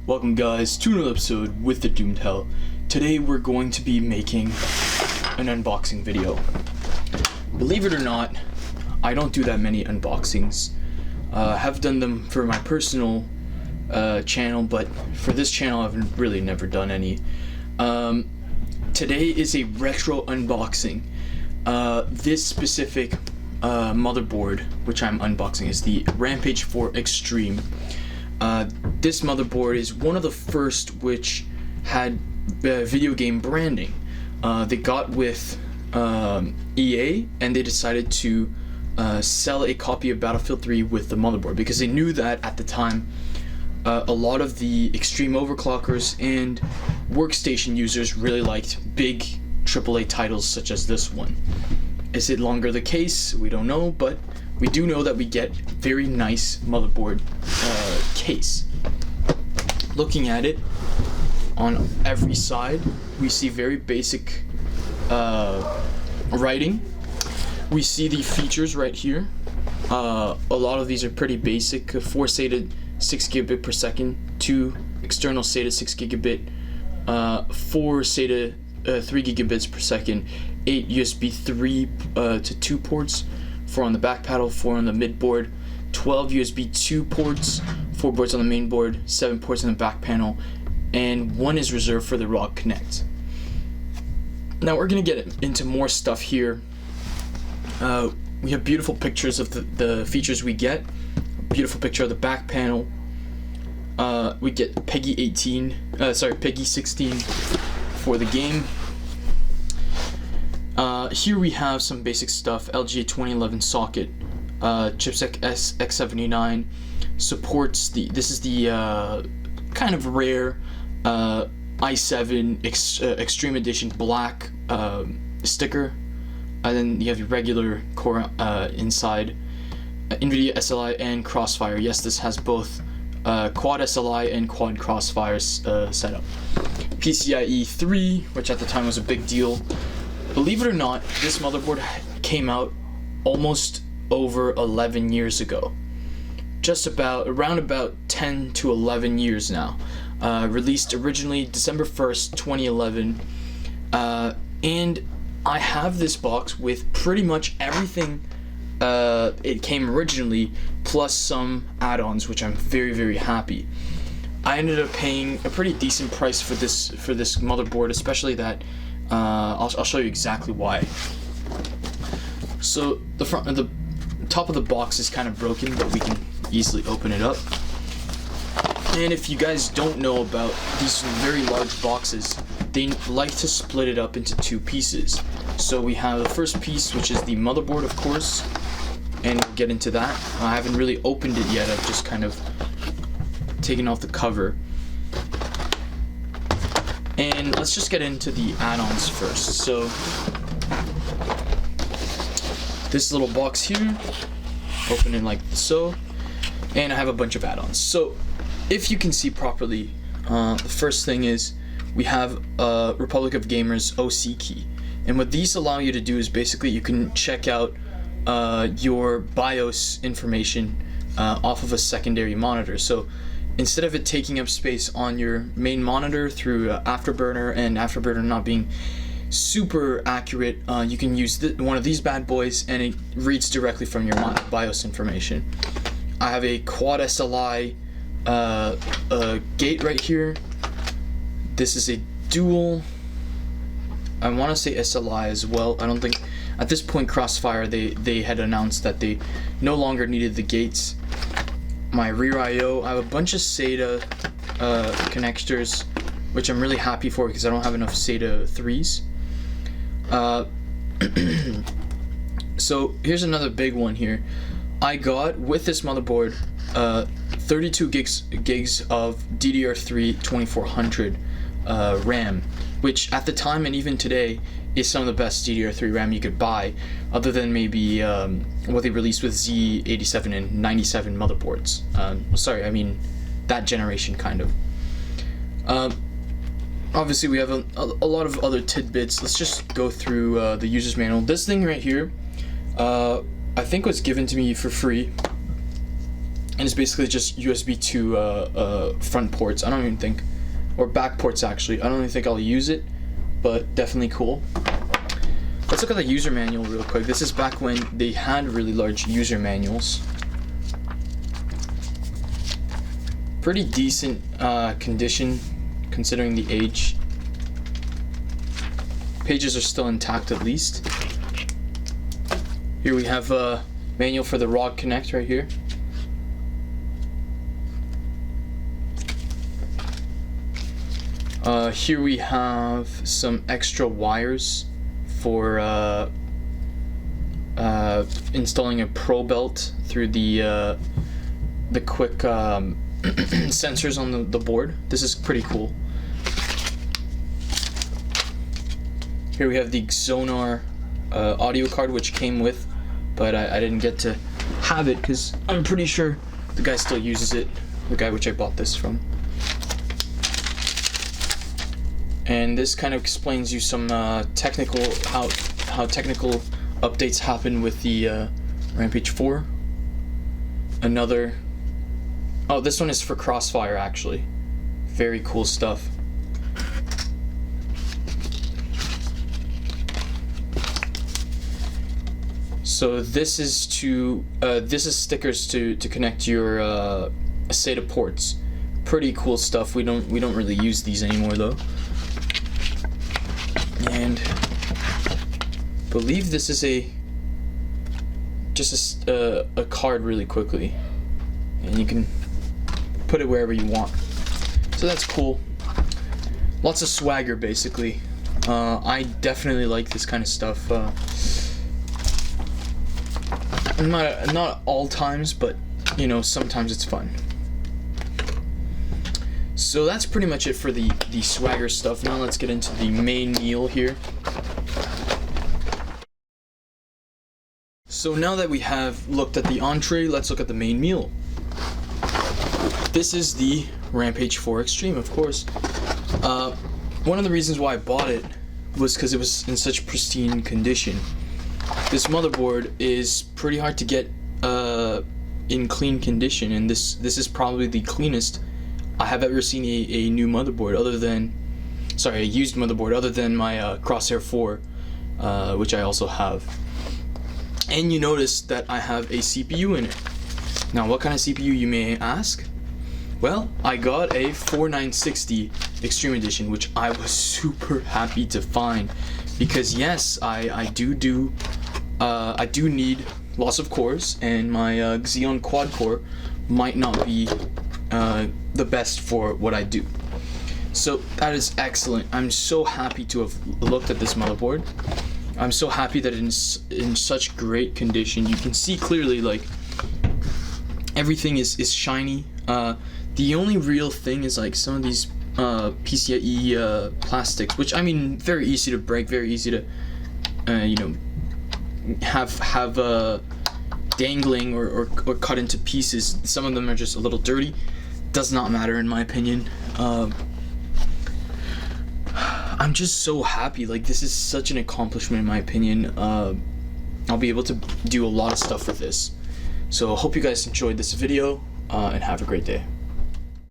Welcome guys to another episode with the Doomed Hell. Today we're going to be making an unboxing video. Believe it or not, I don't do that many unboxings. I have done them for my personal channel, but for this channel I've really never done any. Today is a retro unboxing. This specific motherboard, which I'm unboxing, is the Rampage 4 Extreme. This motherboard is one of the first which had video game branding. They got with EA and they decided to sell a copy of Battlefield 3 with the motherboard because they knew that at the time a lot of the extreme overclockers and workstation users really liked big AAA titles such as this one. Is it longer the case? We don't know, but we do know that we get very nice motherboard case. Looking at it, on every side, we see very basic writing. We see the features right here. A lot of these are pretty basic. 4 SATA 6 gigabit per second, 2 external SATA 6 gigabit, 4 SATA 3 gigabits per second, 8 USB 3 to 2 ports, 4 on the back panel, 4 on the mid board, 12 USB 2 ports, 4 ports on the main board, 7 ports on the back panel, and 1 is reserved for the raw connect. Now we're going to get into more stuff here. We have beautiful pictures of the features we get. A beautiful picture of the back panel. We get Peggy 16 for the game. Here we have some basic stuff. LGA 2011 socket, chipset X79, supports this is the kind of rare i7 Extreme Edition black sticker, and then you have your regular core inside, NVIDIA SLI and Crossfire. Yes, this has both quad SLI and quad Crossfire setup. PCIe 3, which at the time was a big deal. Believe it or not, this motherboard came out almost over 11 years ago. Around about 10 to 11 years now. Released originally December 1st, 2011. And I have this box with pretty much everything it came originally, plus some add-ons, which I'm very, very happy. I ended up paying a pretty decent price for this motherboard, especially that I'll show you exactly why. So the top of the box is kind of broken, but we can easily open it up. And if you guys don't know about these very large boxes, they like to split it up into 2 pieces. So we have the first piece, which is the motherboard, of course, and we'll get into that. I haven't really opened it yet. I've just kind of taken off the cover. And let's just get into the add-ons first. So this little box here, open it like so, and I have a bunch of add-ons. So if you can see properly, the first thing is we have Republic of Gamers OC key, and what these allow you to do is basically you can check out your BIOS information off of a secondary monitor. So instead of it taking up space on your main monitor through Afterburner, and Afterburner not being super accurate, you can use one of these bad boys and it reads directly from your BIOS information. I have a quad SLI gate right here. This is a dual, I want to say SLI as well. I don't think at this point Crossfire they had announced that they no longer needed the gates. My rear I/O, I have a bunch of SATA connectors, which I'm really happy for because I don't have enough SATA 3s. So here's another big one here. I got with this motherboard 32 gigs of DDR3 2400 RAM, which at the time and even today is some of the best DDR3 RAM you could buy, other than maybe what they released with Z87 and 97 motherboards. Sorry, I mean that generation kind of. Obviously we have a lot of other tidbits. Let's just go through the user's manual. This thing right here, I think was given to me for free. and it's basically just USB to front ports. I don't even think, or back ports actually. I don't even think I'll use it, but definitely cool. Let's look at the user manual real quick. This is back when they had really large user manuals. Pretty decent condition considering the age. Pages are still intact at least. Here we have a manual for the ROG Connect right here. Here we have some extra wires for installing a Pro belt through the quick sensors on the board. This is pretty cool. Here we have the Xonar audio card, which came with, but I didn't get to have it because I'm pretty sure the guy still uses it, the guy which I bought this from. And this kind of explains you some technical, how technical updates happen with the Rampage 4. Another, oh, this one is for Crossfire actually. Very cool stuff. So this is stickers to connect your SATA ports. Pretty cool stuff. We don't really use these anymore though. And I believe this is just a card really quickly, and you can put it wherever you want. So that's cool. Lots of swagger basically. I definitely like this kind of stuff. Not all times, but you know, sometimes it's fun. So that's pretty much it for the swagger stuff. Now let's get into the main meal here. So now that we have looked at the entree, let's look at the main meal. This is the Rampage 4 Extreme, of course. One of the reasons why I bought it was because it was in such pristine condition. This motherboard is pretty hard to get in clean condition, and this is probably the cleanest I have ever seen a new motherboard, a used motherboard, other than my Crosshair 4, which I also have. And you notice that I have a CPU in it. Now, what kind of CPU, you may ask? Well, I got a 4960 Extreme Edition, which I was super happy to find, because yes, I do need lots of cores, and my Xeon quad core might not be the best for what I do. So that is excellent. I'm so happy to have looked at this motherboard. I'm so happy that it's in such great condition. You can see clearly, like, everything is shiny. The only real thing is like some of these PCIe plastics, which, I mean, very easy to break, very easy to you know, have dangling or cut into pieces. Some of them are just a little dirty. Does not matter in my opinion. I'm just so happy. Like, this is such an accomplishment in my opinion. I'll be able to do a lot of stuff with this. So I hope you guys enjoyed this video, and have a great day.